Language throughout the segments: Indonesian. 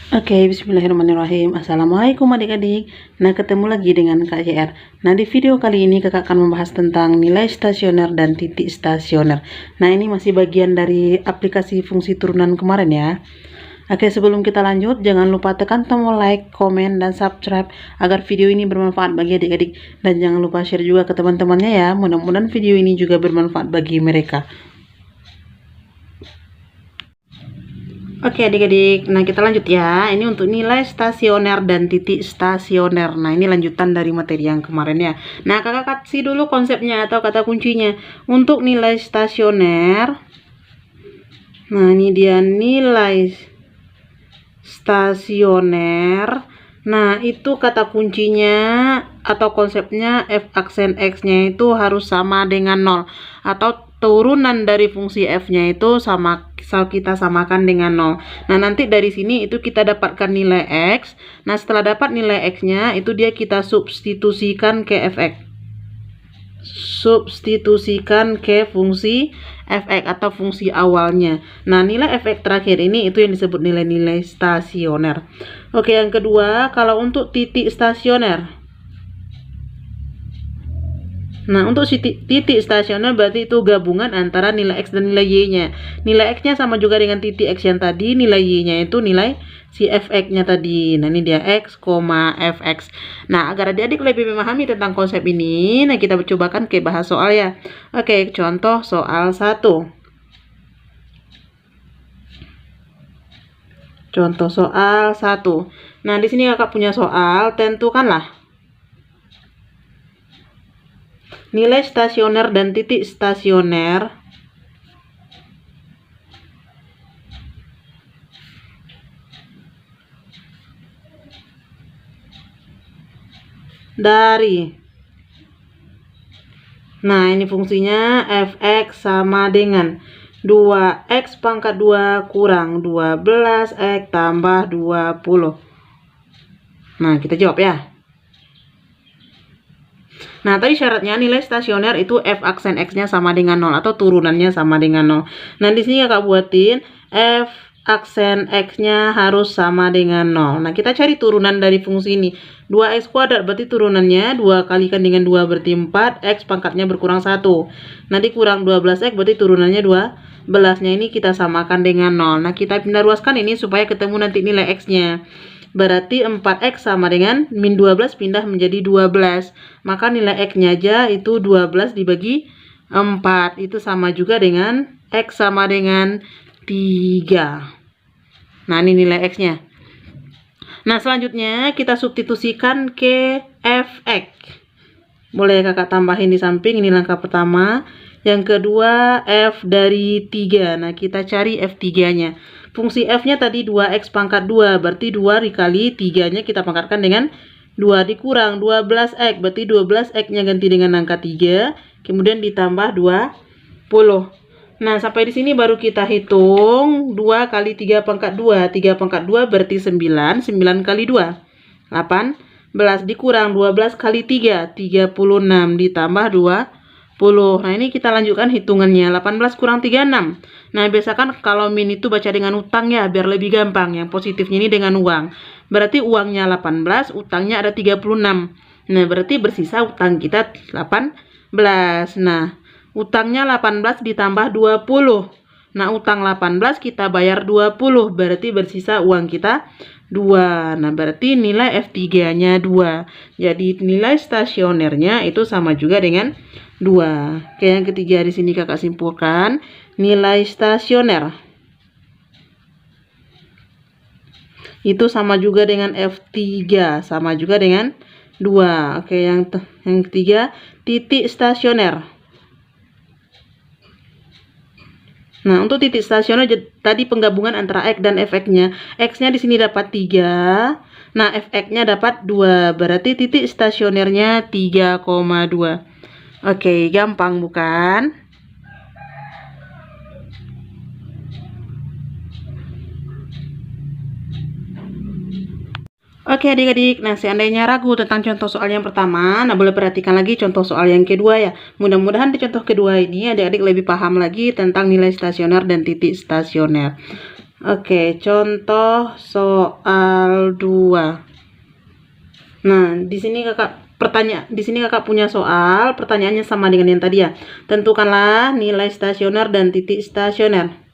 Oke, bismillahirrahmanirrahim. Assalamualaikum adik-adik. Nah, ketemu lagi dengan Kak JR. Nah, di video kali ini kakak akan membahas tentang nilai stasioner dan titik stasioner. Nah, ini masih bagian dari aplikasi fungsi turunan kemarin ya. Oke, sebelum kita lanjut, jangan lupa tekan tombol like, komen, dan subscribe agar video ini bermanfaat bagi adik-adik. Dan jangan lupa share juga ke teman-temannya ya. Mudah-mudahan video ini juga bermanfaat bagi mereka. Oke adik-adik, nah kita lanjut ya. Ini untuk nilai stasioner dan titik stasioner. Nah ini lanjutan dari materi yang kemarin ya. Nah kakak kasih dulu konsepnya atau kata kuncinya. Untuk nilai stasioner, nah ini dia nilai stasioner. Nah itu kata kuncinya atau konsepnya f aksen x-nya itu harus sama dengan 0. Atau turunan dari fungsi f-nya itu kita samakan dengan 0. Nah, nanti dari sini itu kita dapatkan nilai x. Nah, setelah dapat nilai x-nya itu dia kita substitusikan ke fx. Substitusikan ke fungsi fx atau fungsi awalnya. Nah, nilai fx terakhir ini itu yang disebut nilai-nilai stasioner. Oke, yang kedua, kalau untuk titik stasioner. Nah, untuk titik stasioner berarti itu gabungan antara nilai X dan nilai Y-nya. Nilai X-nya sama juga dengan titik X yang tadi, nilai Y-nya itu nilai si Fx-nya tadi. Nah, ini dia X, Fx. Nah, agar adik-adik lebih memahami tentang konsep ini, nah kita cobakan ke bahas soal ya. Oke, contoh soal 1. Contoh soal 1. Nah, di sini kakak punya soal, tentukanlah nilai stasioner dan titik stasioner dari, nah ini fungsinya fx sama dengan 2x pangkat 2 kurang 12x tambah 20. Nah kita jawab ya. Nah, tadi syaratnya nilai stasioner itu f aksen x-nya sama dengan 0 atau turunannya sama dengan 0. Nah, di sini kakak buatin f aksen x-nya harus sama dengan 0. Nah, kita cari turunan dari fungsi ini. 2x kuadrat berarti turunannya 2 kalikan dengan 2 berarti 4, x pangkatnya berkurang 1. Nanti kurang 12x berarti turunannya 12-nya ini kita samakan dengan 0. Nah, kita pindah ruaskan ini supaya ketemu nanti nilai x-nya. Berarti 4x sama dengan min 12 pindah menjadi 12. Maka nilai x-nya aja itu 12 dibagi 4. Itu sama juga dengan x sama dengan 3. Nah, ini nilai x-nya. Nah, selanjutnya kita substitusikan ke fx. Boleh kakak tambahin di samping, ini langkah pertama. Yang kedua, f dari 3. Nah, kita cari f3-nya. Fungsi f-nya tadi 2x pangkat 2, berarti 2 dikali 3-nya kita pangkatkan dengan 2 dikurang 12x, berarti 12x-nya ganti dengan angka 3, kemudian ditambah 20. Nah, sampai di sini baru kita hitung 2 kali 3 pangkat 2. 3 pangkat 2 berarti 9, 9 kali 2, 18 dikurang 12 kali 3, 36 ditambah 20. Nah, ini kita lanjutkan hitungannya. 18 kurang 36. Nah, biasakan kalau min itu baca dengan utang ya, biar lebih gampang. Yang positifnya ini dengan uang. Berarti uangnya 18, utangnya ada 36. Nah, berarti bersisa utang kita 18. Nah, utangnya 18 ditambah 20. Nah, utang 18 kita bayar 20. Berarti bersisa uang kita 2. Nah, berarti nilai F3-nya 2. Jadi, nilai stasionernya itu sama juga dengan 2. Oke, yang ketiga di sini kakak simpulkan nilai stasioner itu sama juga dengan F3, sama juga dengan 2. Oke, yang ketiga titik stasioner. Nah, untuk titik stasioner tadi penggabungan antara x dan fx-nya. X-nya di sini dapat 3. Nah, fx-nya dapat 2. Berarti titik stasionernya 3,2. Oke, gampang bukan? Oke adik-adik, nah seandainya ragu tentang contoh soal yang pertama, nah boleh perhatikan lagi contoh soal yang kedua ya. Mudah-mudahan di contoh kedua ini adik-adik lebih paham lagi tentang nilai stasioner dan titik stasioner. Oke, contoh soal 2. Nah, di sini kakak punya soal, pertanyaannya sama dengan yang tadi ya. Tentukanlah nilai stasioner dan titik stasioner.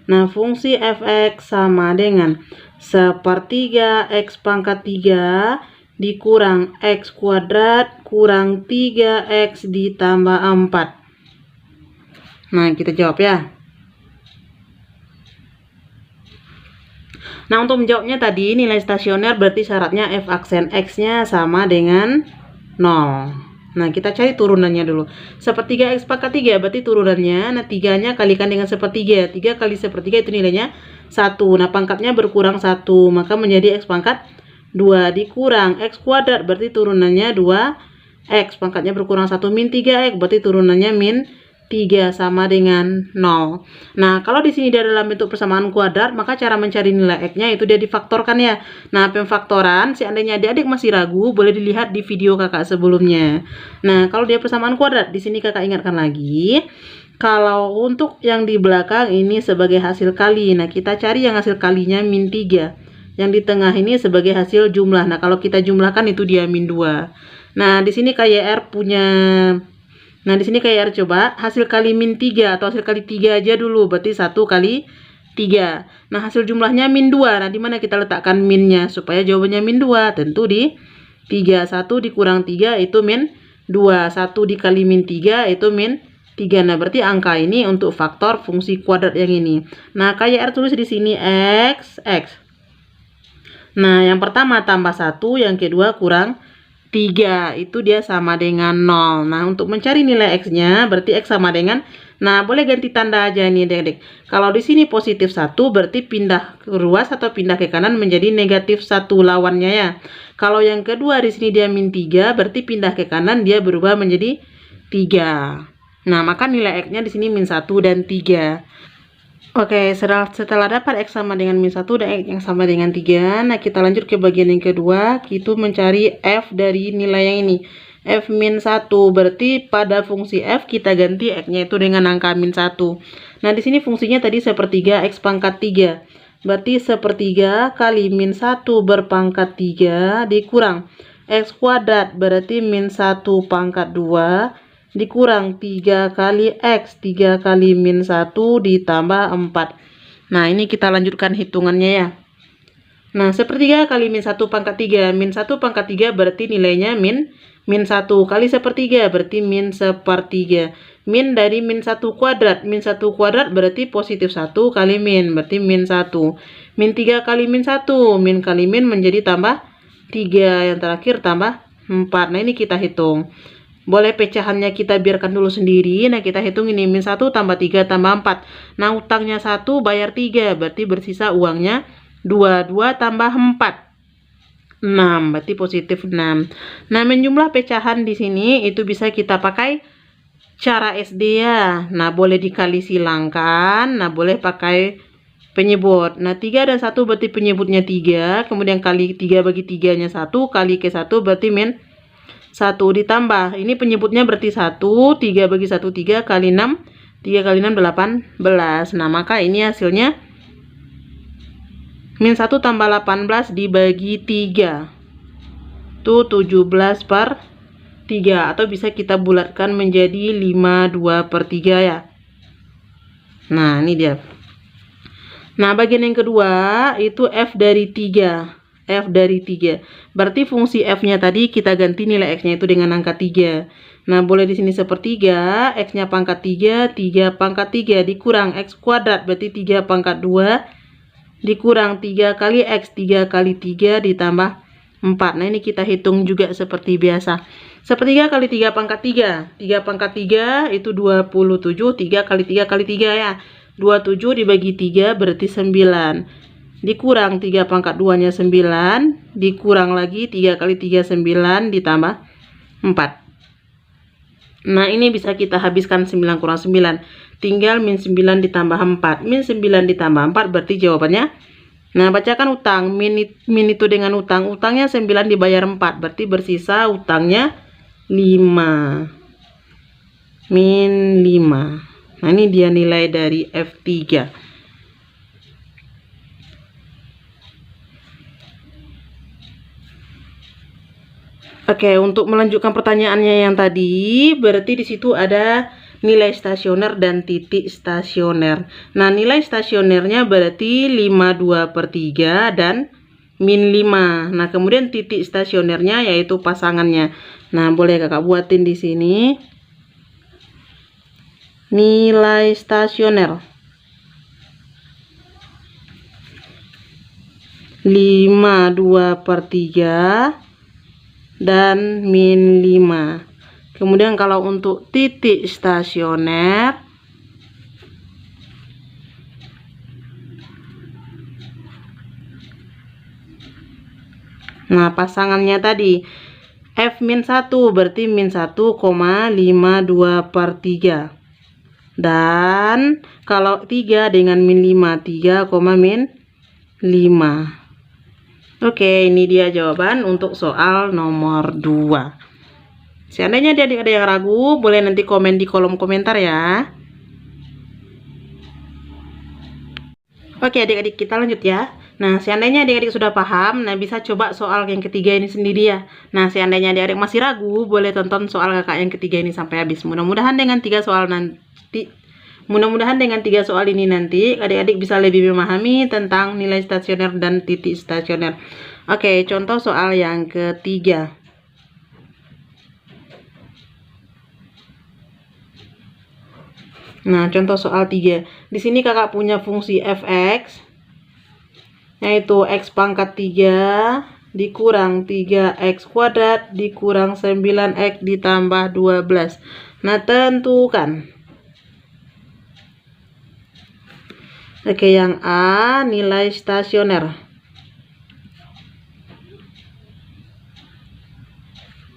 Nah, fungsi f(x) sama dengan sepertiga x pangkat 3 dikurang x kuadrat kurang 3x ditambah 4. Nah, kita jawab ya. Nah, untuk menjawabnya tadi nilai stasioner berarti syaratnya f aksen x-nya sama dengan 0. Nah, kita cari turunannya dulu. Sepertiga x pangkat 3 berarti turunannya, nah 3-nya kalikan dengan sepertiga. 3 kali sepertiga itu nilainya 1. Nah, pangkatnya berkurang 1, maka menjadi x pangkat 2 dikurang x kuadrat berarti turunannya 2x, pangkatnya berkurang 1 min 3x berarti turunannya min 3 sama dengan 0. Nah, kalau di sini dia dalam bentuk persamaan kuadrat, maka cara mencari nilai x-nya itu dia difaktorkan ya. Nah, pemfaktoran, seandainya adik-adik masih ragu, boleh dilihat di video kakak sebelumnya. Nah, kalau dia persamaan kuadrat, di sini kakak ingatkan lagi. Kalau untuk yang di belakang ini sebagai hasil kali, nah kita cari yang hasil kalinya min 3. Yang di tengah ini sebagai hasil jumlah. Nah, kalau kita jumlahkan itu dia min 2. Nah, di sini KYR punya... Nah, di sini KYR coba hasil kali min 3 atau hasil kali 3 aja dulu, berarti 1 kali 3. Nah, hasil jumlahnya min 2. Nah, di mana kita letakkan minnya supaya jawabannya min 2? Tentu di 3. 1 dikurang 3 itu min 2. 1 dikali min 3 itu min 3. Nah, berarti angka ini untuk faktor fungsi kuadrat yang ini. Nah, KYR tulis di sini x. Nah, yang pertama tambah 1, yang kedua kurang 3, itu dia sama dengan 0. Nah, untuk mencari nilai x-nya berarti x sama dengan, nah boleh ganti tanda aja nih adik-adik. Kalau di sini positif 1 berarti pindah ke ruas atau pindah ke kanan menjadi negatif 1 lawannya ya. Kalau yang kedua di sini dia min 3 berarti pindah ke kanan dia berubah menjadi 3. Nah, maka nilai x-nya di sini min 1 dan 3. Oke, setelah dapat x sama dengan min 1 dan x yang sama dengan 3, nah kita lanjut ke bagian yang kedua, kita mencari f dari nilai yang ini. F min 1, berarti pada fungsi f kita ganti x-nya itu dengan angka min 1. Nah, di sini fungsinya tadi sepertiga x pangkat 3. Berarti sepertiga kali min 1 berpangkat 3 dikurang x kuadrat, berarti min 1 pangkat 2 dikurang 3 kali x, 3 kali min 1 ditambah 4. Nah, ini kita lanjutkan hitungannya ya. Nah, sepertiga kali min 1 pangkat 3. Min 1 pangkat 3 berarti nilainya min 1 kali sepertiga berarti min sepertiga. Min dari min 1 kuadrat. Min 1 kuadrat berarti positif 1 kali min, berarti min 1. Min 3 kali min 1. Min kali min menjadi tambah 3. Yang terakhir tambah 4. Nah, ini kita hitung. Boleh pecahannya kita biarkan dulu sendiri. Nah, kita hitung ini min 1 tambah 3 tambah 4. Nah, utangnya 1 bayar 3. Berarti bersisa uangnya 2. 2 tambah 4. 6. Berarti positif 6. Nah, menjumlah pecahan di sini itu bisa kita pakai cara SD ya. Nah, boleh dikali silangkan. Nah, boleh pakai penyebut. Nah, 3 dan 1 berarti penyebutnya 3. Kemudian kali 3 bagi 3-nya 1. Kali ke 1 berarti min 1 ditambah, ini penyebutnya berarti 1, 3 bagi 1, 3 kali 6, 3 kali 6, 18. Nah, maka ini hasilnya min 1 tambah 18 dibagi 3. Itu 17/3. Atau bisa kita bulatkan menjadi 52/3 ya. Nah, ini dia. Nah, bagian yang kedua itu f dari 3. F dari 3. Berarti fungsi f-nya tadi kita ganti nilai x-nya itu dengan angka 3. Nah, boleh di sini sepertiga, x-nya pangkat 3, 3 pangkat 3 dikurang x kuadrat berarti 3 pangkat 2 dikurang 3 kali x, 3 kali 3 ditambah 4. Nah, ini kita hitung juga seperti biasa. Sepertiga kali 3 pangkat 3. 3 pangkat 3 itu 27, 3 kali 3 kali 3 ya. 27 dibagi 3 berarti 9. Dikurang 3 pangkat 2-nya 9, dikurang lagi 3 kali 3 9 ditambah 4. Nah, ini bisa kita habiskan 9 kurang 9. tinggal min 9 ditambah 4. Min 9 ditambah 4 berarti jawabannya. Nah, bacakan utang. Min itu dengan utang. Utangnya 9 dibayar 4. Berarti bersisa utangnya 5. Min 5. Nah, ini dia nilai dari F3. Oke, untuk melanjutkan pertanyaannya yang tadi, berarti di situ ada nilai stasioner dan titik stasioner. Nah, nilai stasionernya berarti 52/3 dan min 5. Nah, kemudian titik stasionernya yaitu pasangannya. Nah, boleh kakak buatin di sini. Nilai stasioner 52/3 dan min 5. Kemudian kalau untuk titik stasioner, nah pasangannya tadi F-1 berarti min 1,52/3. Dan kalau 3 dengan min 5, 3, min 5. Oke, ini dia jawaban untuk soal nomor 2. Seandainya adik-adik ada yang ragu, boleh nanti komen di kolom komentar ya. Oke adik-adik, kita lanjut ya. Nah, seandainya adik-adik sudah paham, nah bisa coba soal yang ketiga ini sendiri ya. Nah, seandainya adik-adik masih ragu, boleh tonton soal kakak yang ketiga ini sampai habis. Mudah-mudahan dengan 3 soal ini nanti adik-adik bisa lebih memahami tentang nilai stasioner dan titik stasioner. Oke, contoh soal yang ketiga. Nah, contoh soal 3. Di sini kakak punya fungsi fx yaitu x pangkat 3 dikurang 3x kuadrat dikurang 9x ditambah 12. Nah, tentukan. Oke, yang A nilai stasioner.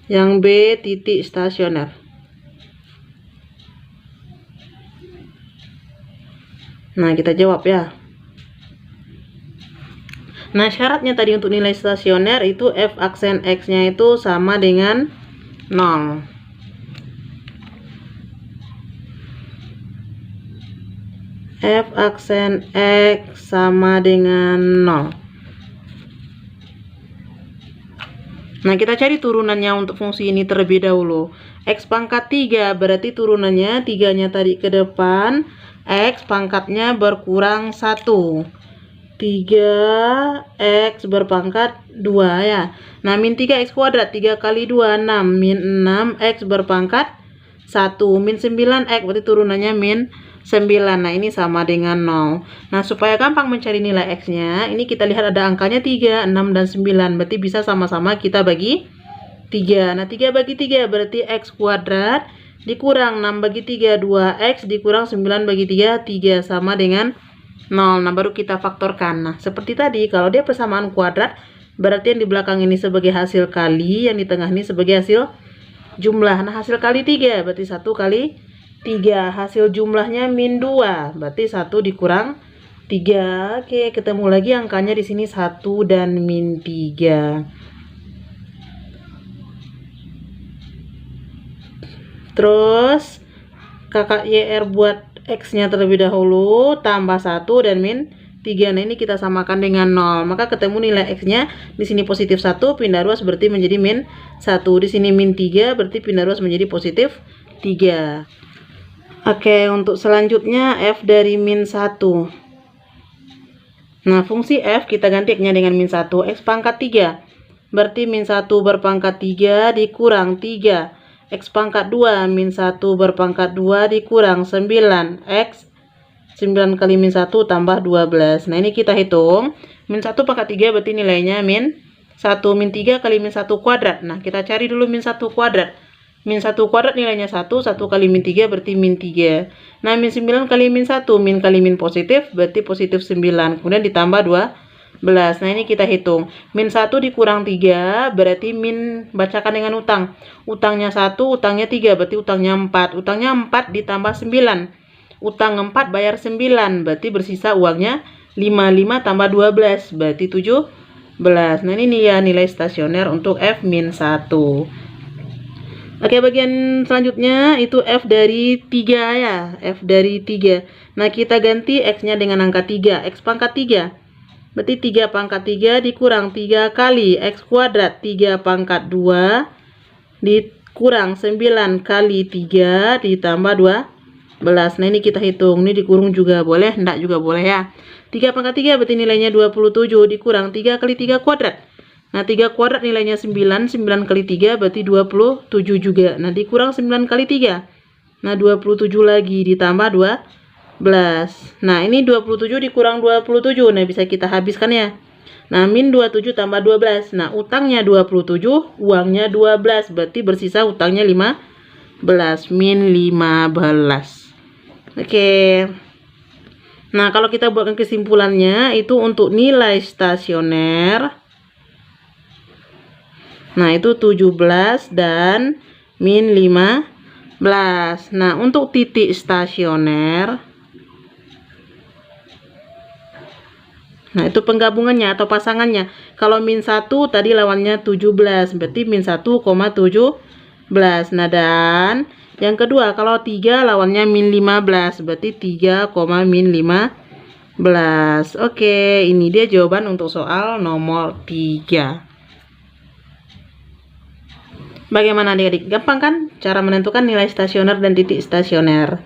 Yang B titik stasioner. Nah, kita jawab ya. Nah, syaratnya tadi untuk nilai stasioner itu f aksen x-nya itu sama dengan 0. F aksen x sama dengan 0. Nah, kita cari turunannya untuk fungsi ini terlebih dahulu. X pangkat 3 berarti turunannya 3-nya tadi ke depan, X pangkatnya berkurang 1. 3x berpangkat 2 ya. Nah, min 3x kuadrat 3 kali 2 6, min 6x berpangkat 1, min 9x berarti turunannya min 9. Nah, ini sama dengan 0. Nah, supaya gampang mencari nilai x-nya, ini kita lihat ada angkanya 3, 6 dan 9. Berarti bisa sama-sama kita bagi 3. Nah, 3 bagi 3 berarti x kuadrat dikurang 6 bagi 3 2x dikurang 9 bagi 3 3 sama dengan 0. Nah, baru kita faktorkan. Nah, seperti tadi kalau dia persamaan kuadrat berarti yang di belakang ini sebagai hasil kali, yang di tengah ini sebagai hasil jumlah. Nah, hasil kali 3 berarti 1 kali 3. Hasil jumlahnya min 2 berarti 1 dikurang 3. Oke, ketemu lagi angkanya di sini 1 dan min 3. Terus kakak YR buat X-nya terlebih dahulu, tambah 1 dan min 3. Nah, ini kita samakan dengan 0. Maka ketemu nilai X-nya di sini positif 1, pindah ruas berarti menjadi min 1. Di sini min 3 berarti pindah ruas menjadi positif 3. Oke, untuk selanjutnya F dari min 1. Nah, fungsi F kita ganti X-nya dengan min 1. X pangkat 3 berarti min 1 berpangkat 3 dikurang 3. X pangkat 2 min 1 berpangkat 2 dikurang 9. X 9 kali min 1 tambah 12. Nah, ini kita hitung. Min 1 pangkat 3 berarti nilainya min 1. Min 3 kali min 1 kuadrat. Nah, kita cari dulu min 1 kuadrat. Min 1 kuadrat nilainya 1. 1 kali min 3 berarti min 3. Nah, min 9 kali min 1. Min kali min positif berarti positif 9. Kemudian ditambah 12. Nah, ini kita hitung. Min 1 dikurang 3 berarti min, bacakan dengan utang. Utangnya 1, utangnya 3 berarti utangnya 4. Utangnya 4 ditambah 9. utang 4 bayar 9, berarti bersisa uangnya 55 tambah 12, berarti 17. Nah, ini nih ya nilai stasioner untuk F-1. Oke, bagian selanjutnya itu F dari 3 ya, F dari 3. Nah, kita ganti X-nya dengan angka 3, X pangkat 3. Berarti 3 pangkat 3 dikurang 3 kali X kuadrat 3 pangkat 2 dikurang 9 kali 3 ditambah 12. Nah, ini kita hitung, ini dikurung juga boleh, enggak juga boleh ya. 3 pangkat 3 berarti nilainya 27 dikurang 3 kali 3 kuadrat. Nah, 3 kuadrat nilainya 9, 9 kali 3 berarti 27 juga. Nah, dikurang 9 kali 3. Nah, 27 lagi ditambah 12. Nah, ini 27 dikurang 27. Nah, bisa kita habiskan ya. Nah, min 27 tambah 12. Nah, utangnya 27, uangnya 12. Berarti bersisa utangnya 15. Min 15. Oke. Nah, kalau kita buatkan kesimpulannya, itu untuk nilai stasioner. Nah, itu 17 dan min 15. Nah, untuk titik stasioner, nah itu penggabungannya atau pasangannya. Kalau min 1 tadi lawannya 17, berarti min 1,17. Nah, dan yang kedua kalau 3 lawannya min 15, berarti 3, min 15. Oke, ini dia jawaban untuk soal nomor 3. Bagaimana adik-adik? Gampang kan cara menentukan nilai stasioner dan titik stasioner?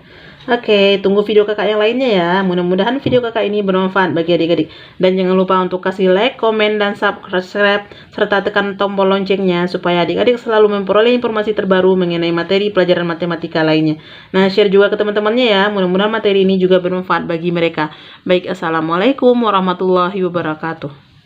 Oke, tunggu video kakak yang lainnya ya. Mudah-mudahan video kakak ini bermanfaat bagi adik-adik. Dan jangan lupa untuk kasih like, komen, dan subscribe, serta tekan tombol loncengnya supaya adik-adik selalu memperoleh informasi terbaru mengenai materi pelajaran matematika lainnya. Nah, share juga ke teman-temannya ya. Mudah-mudahan materi ini juga bermanfaat bagi mereka. Baik, assalamualaikum warahmatullahi wabarakatuh.